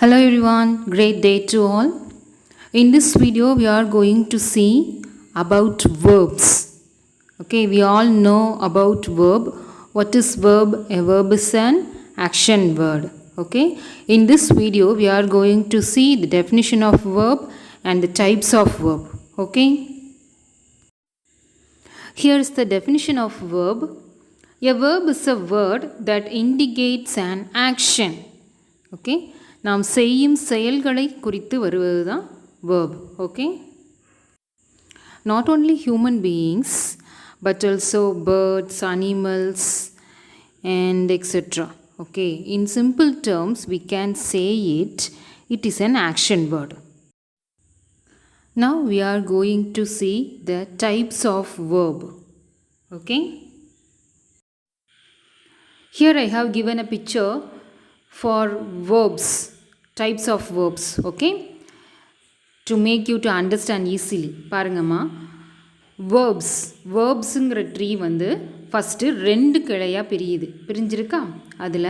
Hello everyone, great day to all. In this video we are going to see about verbs. Okay, we all know about verb. What is verb? A verb is an action word. Okay, in this video we are going to see the definition of verb and the types of verb. Okay, here is the definition of verb. A verb is a word that indicates an action. Okay, நாம் செய்யும் செயல்களை குறித்து வருவது தான் verb. Okay, not only human beings but also birds, animals and etc. Okay, in simple terms we can say it is an action word. Now we are going to see the types of verb. Okay, here I have given a picture for verbs, types of verbs. Okay, to make you to understand easily. பாருங்கம்மா, verbsங்கிற tree வந்து first ரெண்டு கிளையாக பிரிஞ்சிருக்கா. அதில்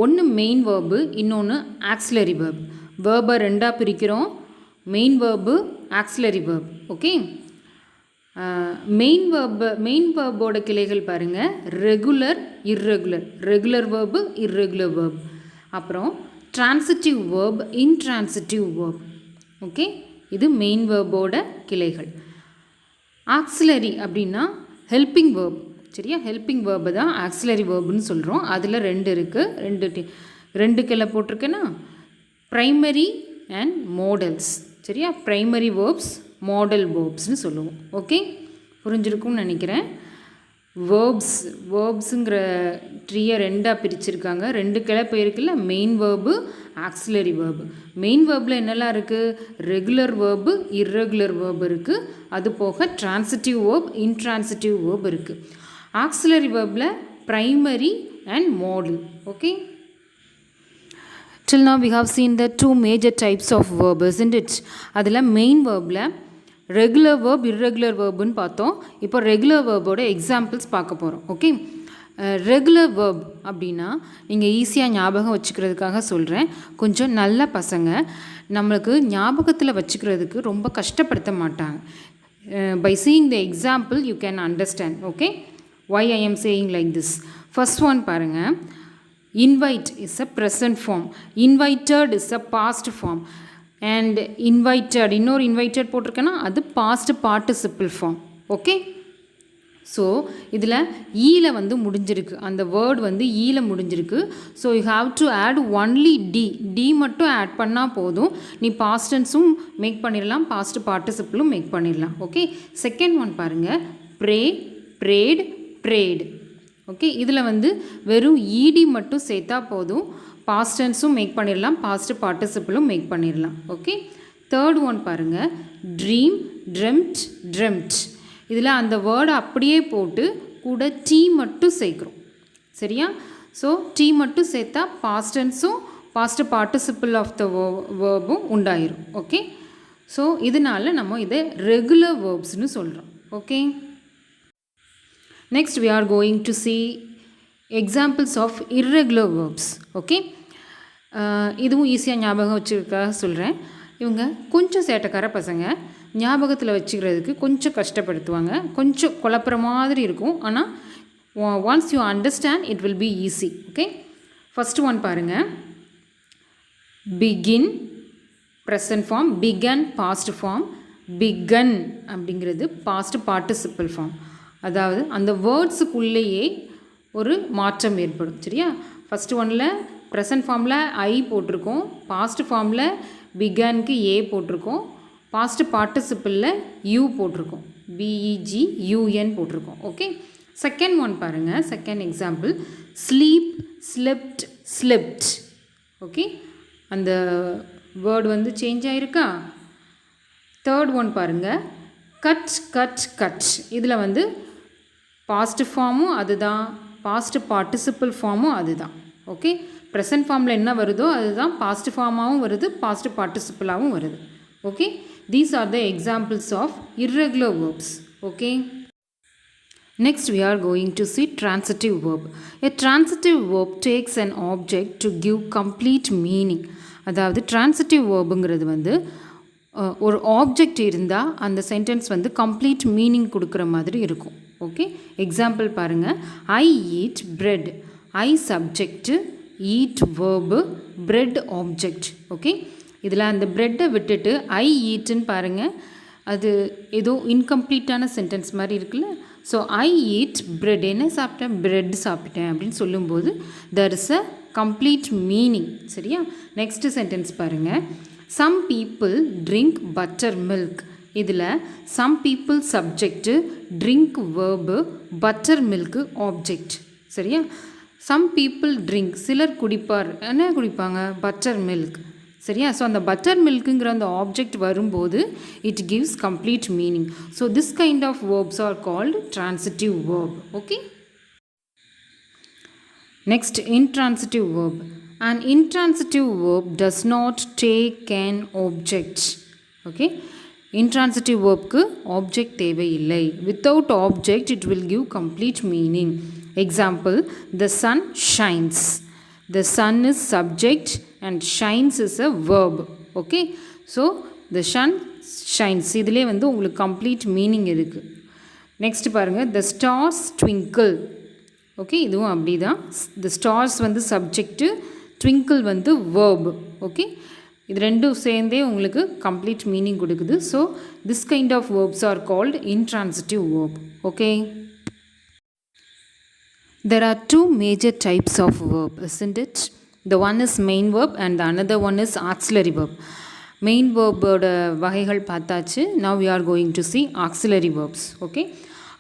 ஒன்று main verb, இன்னொன்று auxiliary verb. வேர்பை ரெண்டாக பிரிக்கிறோம், main verb, auxiliary verb. Okay, main வேர்போட கிளைகள் பாருங்கள், regular, regular verb, irregular verb. அப்புறம் transitive verb, intransitive verb. Okay, இது மெயின் வேர்போட கிளைகள். ஆக்சிலரி அப்படின்னா ஹெல்பிங் வேர்ப். சரியா, ஹெல்பிங் வேர்பு தான் ஆக்சிலரி வேர்புன்னு சொல்கிறோம். அதில் ரெண்டு இருக்குது, ரெண்டு கிளை போட்டிருக்கேன்னா, ப்ரைமரி அண்ட் மாடல்ஸ். சரியா, ப்ரைமரி வேர்ப்ஸ், மாடல் வேர்ப்ஸ்னு சொல்லுவோம். ஓகே, புரிஞ்சிருக்கும்னு நினைக்கிறேன். வேர்ப்ஸுங்கிற ட்ரீயை ரெண்டாக பிரிச்சிருக்காங்க. ரெண்டு கிளை போயிருக்குல்ல, main verb, auxiliary verb. Main வேர்பில் என்னெல்லாம் இருக்குது? ரெகுலர் வேர்பு, இர்ரெகுலர் வேர்பு இருக்குது. அது போக ட்ரான்சிட்டிவ் வேர்ப், இன்ட்ரான்சிட்டிவ் வேர்ப் இருக்குது. ஆக்சிலரி வேர்பில் primary and modal. Okay, till now we have seen the two major types of verb, isn't it? அதில் main waybill regular verb, irregular வேர்புன்னு பார்த்தோம். இப்போ regular வேர்போட examples பார்க்க போகிறோம். ஓகே, ரெகுலர் வேர்ப் அப்படின்னா நீங்கள் ஈஸியாக ஞாபகம் வச்சுக்கிறதுக்காக சொல்கிறேன். கொஞ்சம் நல்ல பசங்க நம்மளுக்கு ஞாபகத்தில் வச்சுக்கிறதுக்கு ரொம்ப கஷ்டப்படுத்த மாட்டாங்க. By seeing the example you can understand. Okay, why I am saying like this. First one பாருங்கள், invite is a present form, invited is a past form, and invited, இன்னொரு invited போட்டிருக்கேன்னா அது past participle form. Okay, so இதில் ஈல வந்து முடிஞ்சிருக்கு, அந்த word வந்து ஈல முடிஞ்சிருக்கு. So you have to add only D மட்டும் ஆட் பண்ணால் போதும். நீ பாஸ்ட் டென்ஸும் மேக் பண்ணிடலாம், பாஸ்ட் பார்ட்டிசிபிளும் மேக் பண்ணிடலாம். ஓகே, செகண்ட் ஒன் பாருங்கள், ப்ரே, ப்ரேட், ப்ரேடு. ஓகே, இதில் வந்து வெறும் ஈடி மட்டும் சேர்த்தா போதும், பாஸ்ட் டென்ஸும் மேக் பண்ணிடலாம், பாஸ்ட் பார்ட்டிசிபிளும் மேக் பண்ணிடலாம். ஓகே, தேர்ட் ஒன் பாருங்கள், ட்ரீம், ட்ரெம்ட், ட்ரெம்ட். இதில் அந்த வேர்டை அப்படியே போட்டு கூட டீ மட்டும் சேர்க்குறோம். சரியா, ஸோ டீ மட்டும் சேர்த்தா பாஸ்ட் டென்ஸும் பாஸ்ட் பார்ட்டிசிபிள் ஆஃப் த வேர்பும் உண்டாயிரும். ஓகே, ஸோ இதனால் நம்ம இதை ரெகுலர் வேர்ப்ஸ்னு சொல்கிறோம். Okay, next we are going to see examples of irregular verbs. Okay, இதுவும் ஈஸியாக ஞாபகம் வச்சுருக்காக சொல்கிறேன். இவங்க கொஞ்சம் சேட்டைக்கார பசங்க, ஞாபகத்தில் வச்சுக்கிறதுக்கு கொஞ்சம் கஷ்டப்படுத்துவாங்க, கொஞ்சம் குழப்புற மாதிரி இருக்கும். ஆனால் once you understand it will be easy. Okay, first one பாருங்கள், begin present form, began past form, begun அப்படிங்கிறது past participle form. அதாவது அந்த வேர்ட்ஸுக்குள்ளேயே ஒரு மாற்றம் ஏற்படும். சரியா, ஃபஸ்ட்டு ஒன்னில் ப்ரெசன்ட் ஃபார்மில் ஐ போட்டிருக்கோம், பாஸ்ட் ஃபார்மில் பிகானுக்கு ஏ போட்டிருக்கோம், பாஸ்ட் பார்ட்டிசிபிளில் யூ போட்டிருக்கோம், BEGUN போட்டிருக்கோம். ஓகே, செகண்ட் ஒன் பாருங்கள், second example, sleep, slept, slept. Okay, அந்த வேர்டு வந்து சேஞ்ச் ஆகிருக்கா. தேர்ட் ஒன் பாருங்கள், கட், கட், கட். இதில் வந்து பாஸ்ட் ஃபார்மும் அதுதான், பாஸ்ட் பார்ட்டிசிபிள் ஃபார்மும் அதுதான். ஓகே, ப்ரெசன்ட் ஃபார்மில் என்ன வருதோ அதுதான் பாஸ்ட் ஃபார்மாகவும் வருது, பாஸ்ட் பார்ட்டிசிபிளாகவும் வருது. Okay, these are the examples of irregular verbs. Okay, next we are going to see transitive verb. A transitive verb takes an object to give complete meaning. அதாவது transitive வேர்புங்கிறது வந்து ஒரு ஆப்ஜெக்ட் இருந்தால் அந்த sentence வந்து complete meaning கொடுக்குற மாதிரி இருக்கும். Okay, example பாருங்கள். I eat bread. I subject, eat verb, bread object. Okay, இதில் அந்த ப்ரெட்டை விட்டுட்டு ஐ ஈட்டுன்னு பாருங்கள், அது ஏதோ இன்கம்ப்ளீட்டான சென்டென்ஸ் மாதிரி இருக்குல்ல. ஸோ ஐ ஈட் பிரெட், என்ன சாப்பிட்டேன், பிரெட் சாப்பிட்டேன் அப்படின்னு சொல்லும்போது there is a complete meaning. சரியா? நெக்ஸ்ட் சென்டென்ஸ் பாருங்கள். Some people drink buttermilk. இதில் some people subject, drink verb, buttermilk object. சரியா? சம் பீப்புள் ட்ரிங்க், சிலர் குடிப்பார். என்ன குடிப்பாங்க, பட்டர் மில்க். சரியா? ஸோ அந்த பட்டர் மில்க்குங்கிற அந்த ஆப்ஜெக்ட் வரும்போது it gives complete meaning. So this kind of verbs are called transitive verb. Okay, next, intransitive verb. An intransitive verb does not take an object. Okay, intransitive verb க்கு object தேவையில்லை. Without object it will give complete meaning. Example, the sun shines. The sun is subject and shines is a verb. Okay, so the sun shines, இதிலே வந்து உங்களுக்கு complete meaning இருக்கு. Next பாருங்க, the stars twinkle. Okay, இதுவும் அப்படி தான். The stars வந்து subject, twinkle வந்து வேர்பு. ஓகே, இது ரெண்டும் சேர்ந்தே உங்களுக்கு கம்ப்ளீட் மீனிங் கொடுக்குது. So this kind of verbs are called intransitive verb. Okay, there are two major types of verb, isn't it? The one is main verb and the another one is auxiliary verb. Main வேர்போட வகைகள் பார்த்தாச்சு. Now we are going to see auxiliary verbs. Okay,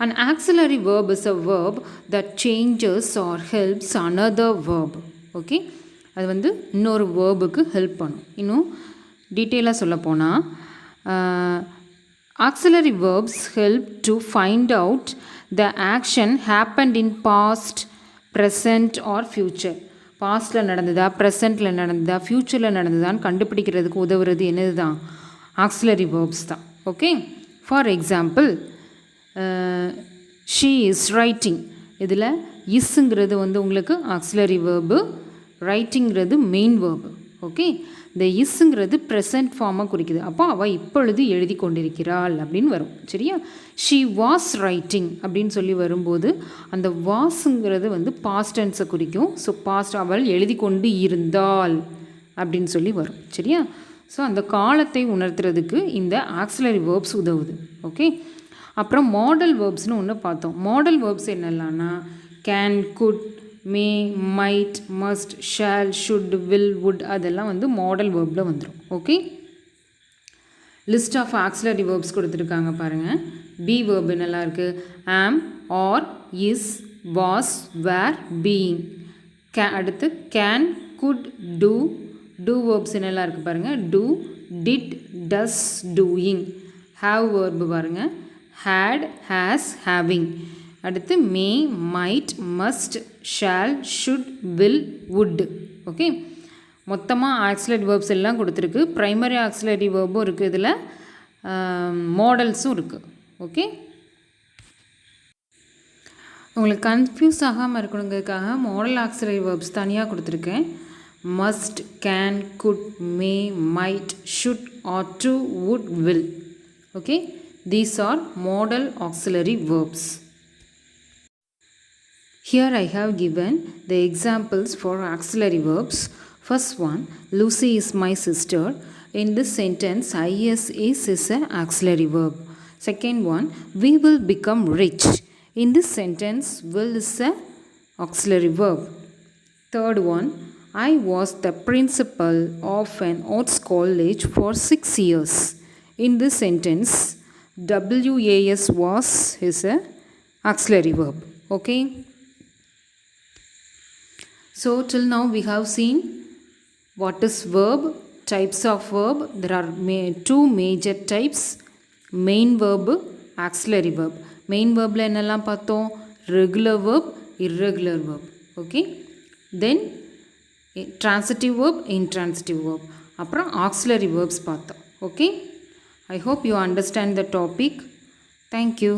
an auxiliary verb is a verb that changes or helps another verb. Okay, அது வந்து இன்னொரு வேர்புக்கு help பண்ணும். இன்னும் டீட்டெயிலாக சொல்ல போனால் auxiliary verbs help to find out the action happened in past, present or future. பாஸ்டில் நடந்ததா, ப்ரெசண்ட்டில் நடந்ததா, ஃப்யூச்சரில் நடந்ததான்னு கண்டுபிடிக்கிறதுக்கு உதவுறது என்னது தான், ஆக்சிலரி வேர்ப்ஸ் தான். Okay, for example, she is writing. இதில் இஸ்ஸுங்கிறது வந்து உங்களுக்கு ஆக்சிலரி வேர்பு, ரைட்டிங்கிறது மெயின் வேர்பு. ஓகே, இந்த இஸ்ஸுங்கிறது ப்ரெசன்ட் ஃபார்மாக குறிக்குது. அப்போ அவள் இப்பொழுது எழுதி கொண்டிருக்கிறாள் அப்படின்னு வரும். சரியா? ஷீ வாஸ் ரைட்டிங் அப்படின்னு சொல்லி வரும்போது அந்த வாஸுங்கிறது வந்து பாஸ்ட் டென்ஸை குறிக்கும். ஸோ பாஸ்ட், அவள் எழுதி கொண்டு இருந்தாள் அப்படின்னு சொல்லி வரும். சரியா? ஸோ அந்த காலத்தை உணர்த்துறதுக்கு இந்த ஆக்சிலரி வேர்ப்ஸ் உதவுது. ஓகே, அப்புறம் மாடல் வேர்ப்ஸ்னு ஒன்று பார்த்தோம். மாடல் வேர்ப்ஸ் என்னெல்லாம்னா can, could, may, might, must, shall, should, will, would, அதெல்லாம் வந்து மாடல் வேர்பில் வந்துடும். Okay, list of auxiliary verbs கொடுத்துருக்காங்க பாருங்கள். பி வேர்பு நல்லா இருக்குது. Am, are, is, was, were, being. அடுத்து can, could, do. Do verbs என்னெல்லாம் இருக்குது பாருங்கள். Do, did, does, doing. Have verb பாருங்கள். Had, has, having. அடுத்து may, might, must, shall, should, will, would. Okay, மொத்தமாக ஆக்சிலரி வேர்ப்ஸ் எல்லாம் கொடுத்துருக்கு. ப்ரைமரி ஆக்சிலரி வேர்பும் இருக்குது, இதில் மாடல்ஸும் இருக்குது. ஓகே, உங்களுக்கு கன்ஃபியூஸ் ஆகாமல் இருக்கணுங்கிறதுக்காக மாடல் ஆக்சிலரி வேர்ப்ஸ் தனியாக கொடுத்துருக்கேன். Must, can, could, may, might, should, ought to, would, will. Okay, these are modal auxiliary verbs. Here I have given the examples for auxiliary verbs. First one, Lucy is my sister. In this sentence, is an auxiliary verb. Second one, we will become rich. In this sentence, will is an auxiliary verb. Third one, I was the principal of an arts college for 6 years. In this sentence, was is an auxiliary verb. Okay. So till now we have seen what is verb, types of verb. There are two major types, main verb, auxiliary verb. Main verb la ennalam pathom, regular verb, irregular verb. Okay, then transitive verb, intransitive verb, apra auxiliary verbs pathom. Okay, I hope you understand the topic. Thank you.